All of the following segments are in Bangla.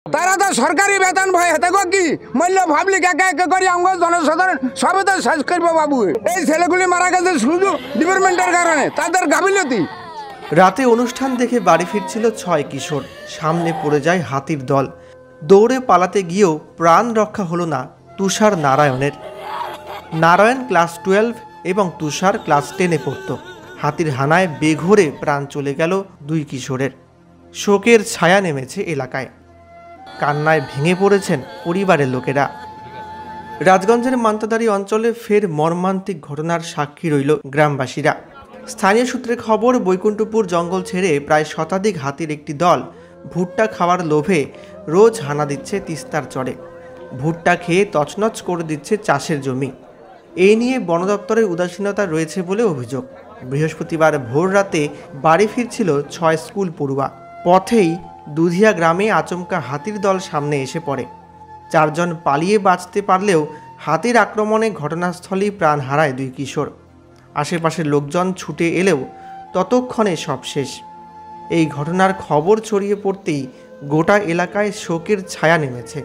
তারা তো সরকারি বেতন ভাই হাতে কি মূল্য ভাবলি একে একে করি আমরা জনসাধারণ সবে তো শেষ করবো বাবু। এই ছেলেগুলি মারা গেছে শুধু ডিপার্টমেন্টের কারণে, তাদের গাফিলতি। রাতে অনুষ্ঠান দেখে বাড়ি ফিরছিল 6 কিশোর, সামনে পড়ে যায় হাতির দল। দৌড়ে পালাতে গিয়েও প্রাণ রক্ষা হলো না তুষার নারায়ণের। নারায়ণ ক্লাস 12 এবং তুষার ক্লাস 10-এ পড়ত। হাতির হানায় বেঘোরে প্রাণ চলে গেল 2 কিশোরের। শোকের ছায়া নেমেছে এলাকায়, কান্নায় ভেঙে পড়েছেন পরিবারের লোকেরা। রাজগঞ্জের মান্তাদারি অঞ্চলে ফের মর্মান্তিক ঘটনার সাক্ষী রইল গ্রামবাসীরা। স্থানীয় সূত্রে খবর, বৈকুণ্ঠপুর জঙ্গল ছেড়ে প্রায় শতাধিক হাতির একটি দল ভুট্টা খাওয়ার লোভে রোজ হানা দিচ্ছে তিস্তার চরে। ভুট্টা খেয়ে তছনছ করে দিচ্ছে চাষের জমি। এই নিয়ে বন দপ্তরের উদাসীনতা রয়েছে বলে অভিযোগ। বৃহস্পতিবার ভোর রাতে বাড়ি ফিরছিল 6 স্কুল পড়ুয়া। পথেই দুধিয়া গ্রামে আচমকা হাতির দল সামনে এসে পড়ে। 4 জন পালিয়ে বাঁচতে পারলেও হাতির আক্রমণে ঘটনাস্থলেই প্রাণ হারায় 2 কিশোর। আশেপাশের লোকজন ছুটে এলেও ততক্ষণে সব শেষ। এই ঘটনার খবর ছড়িয়ে পড়তেই গোটা এলাকায় শোকের ছায়া নেমেছে।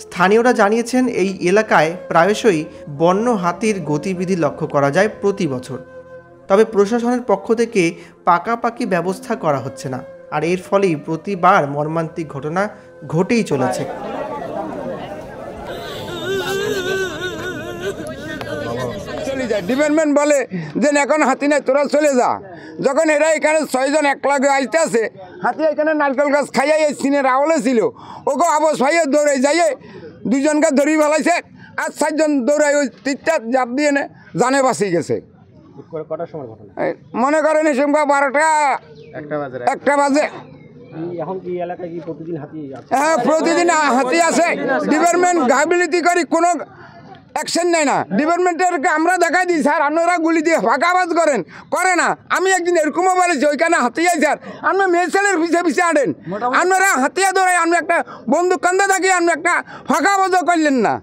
স্থানীয়রা জানিয়েছেন, এই এলাকায় প্রায়শই বন্য হাতির গতিবিধি লক্ষ্য করা যায় প্রতি বছর। তবে প্রশাসনের পক্ষ থেকে পাকাপাকি ব্যবস্থা করা হচ্ছে না, আর এর ফলেই প্রতিবার মর্মান্তিক ঘটনা ঘটেই চলেছে। ডিপার্টমেন্ট বলে যে এখন হাতি নাই, তোরা চলে যা। যখন এরা এখানে 6 জন একলাগে আসতে আছে, হাতি এখানে নারকেল গাছ খাইয়াই এই সিনের আওলে ছিল, ওকে আবস ভাইয়ে দৌড়ে যাইয়ে 2 জনকে ধরি ফেলাইছে। আর 4 জন দৌড়াই ওই তিনটা জাপ দিয়ে জানে বাঁচি গেছে। মনে করেন এই সময় 12টা 1টা বাজে। হ্যাঁ, প্রতিদিন হাতি আছে। ডিপার্টমেন্ট গাফিলতি করি কোনো অ্যাকশন নেয় না। ডিপার্টমেন্টের আমরা দেখাই দিই, স্যার আপনারা গুলি দিয়ে ফাঁকাবাজ করে না। আমি একদিন এরকমও বলেছি, ওইখানে হাতিয়াই স্যার আপনি মেয়ে ছেলের পিছিয়ে পিছিয়ে আনেন, আপনারা হাতিয়া ধরে আমি একটা বন্দুক কান্দে থাকি, আপনি একটা ফাঁকাবাজও করলেন না,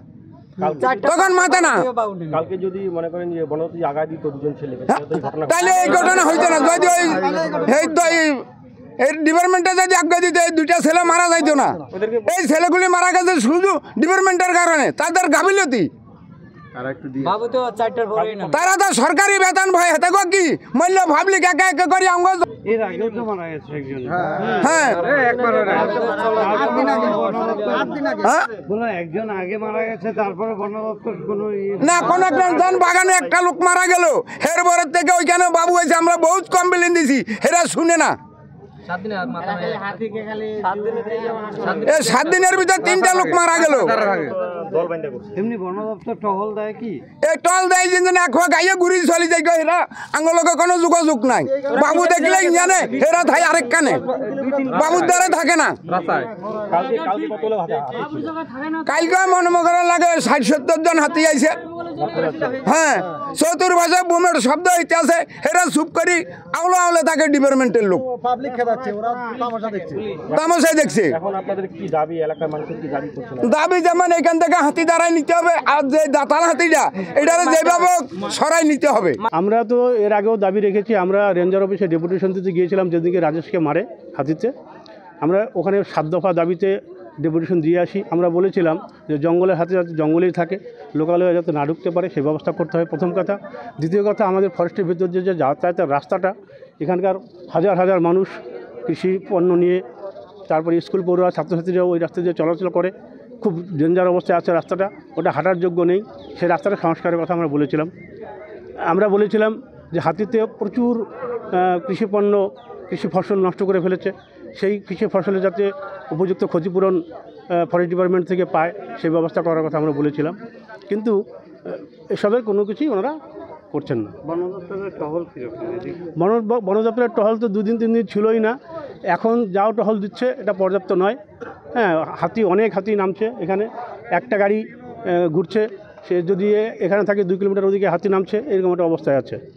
তখন মাথা না। কালকে যদি মনে করেন যে বনদপ্তর আগায় দিত 2 জন ছেলে, তাহলে এই ঘটনা হইতো না। যদি এই ডিপার্টমেন্টে যদি আজ্ঞা দিতে এই 2টা ছেলে মারা যাইতো না। এই ছেলেগুলি মারা গেছে শুধু ডিপার্টমেন্টের কারণে, তাদের গাফিলতি। তারা তো সরকারি বেতন ভাই হাতে কি মূল্য ভাবলি একে একে করি আমরা। হ্যাঁ, না কোন ধান বাগানে একটা লোক মারা গেল, এর পরের থেকে ওইখানে বাবু হয়েছে, আমরা বহুত কমপ্লেন দিছি, এরা শুনে না। 7 দিনের ভিতর 3টা লোক মারা গেল। টহল দেয় গাইয়ে ঘুরি চলি যাই, এরা আঙ্গলকে কোনো যোগাযোগ নাই। বাবু দেখলে জানে এরা থাই আরেক কানে, বাবুর দ্বারা থাকে না। কালকে মনে করার লাগে 60-70 জন হাতি আইছে। হ্যাঁ, চতুর্পাশে বোমের শব্দ হইতে আছে, এরা চুপ করি আওলে থাকে ডিপার্টমেন্টের লোক, তামাশাই দেখছে। দাবি যেমন এখান থেকে হাতি দাঁড়াই নিতে হবে, আর যে দাতাল হাতিটা এটা যেভাবে সরাই নিতে হবে। আমরা তো এর আগেও দাবি রেখেছি, আমরা রেঞ্জার অফিসে ডেপুটেশন দিতে গিয়েছিলাম যেদিকে রাজেশকে মারে হাতিতে। আমরা ওখানে 7 দফা দাবিতে ডেপুটেশন দিয়ে আসি। আমরা বলেছিলাম যে জঙ্গলের হাতে যাতে জঙ্গলেই থাকে, লোকালয়ে যাতে না ঢুকতে পারে সে ব্যবস্থা করতে হবে, প্রথম কথা। দ্বিতীয় কথা, আমাদের ফরেস্টের ভিতর যে যাতায়াতের রাস্তাটা, এখানকার হাজার হাজার মানুষ কৃষি পণ্য নিয়ে, তারপরে স্কুল পড়ুয়া ছাত্রছাত্রীরাও ওই রাস্তা দিয়ে চলাচল করে, খুব ডেঞ্জার অবস্থায় আছে রাস্তাটা, ওটা হাঁটার যোগ্য নেই। সেই রাস্তাটা সংস্কারের কথা আমরা বলেছিলাম। আমরা বলেছিলাম যে হাতিতে প্রচুর কৃষিপণ্য, কৃষি ফসল নষ্ট করে ফেলেছে, সেই কৃষি ফসলে যাতে উপযুক্ত ক্ষতিপূরণ ফরেস্ট ডিপার্টমেন্ট থেকে পায় সেই ব্যবস্থা করার কথা আমরা বলেছিলাম। কিন্তু এসবের কোনো কিছুই ওনারা করছেন না। বন দপ্তরের টহল তো 2 দিন 3 দিন ছিলই না, এখন যাও টহল দিচ্ছে এটা পর্যাপ্ত নয়। হ্যাঁ, অনেক হাতি নামছে এখানে, একটা গাড়ি ঘুরছে, সে যদি এখানে থাকে 2 কিলোমিটার ওদিকে হাতি নামছে, এরকম একটা অবস্থায় আছে।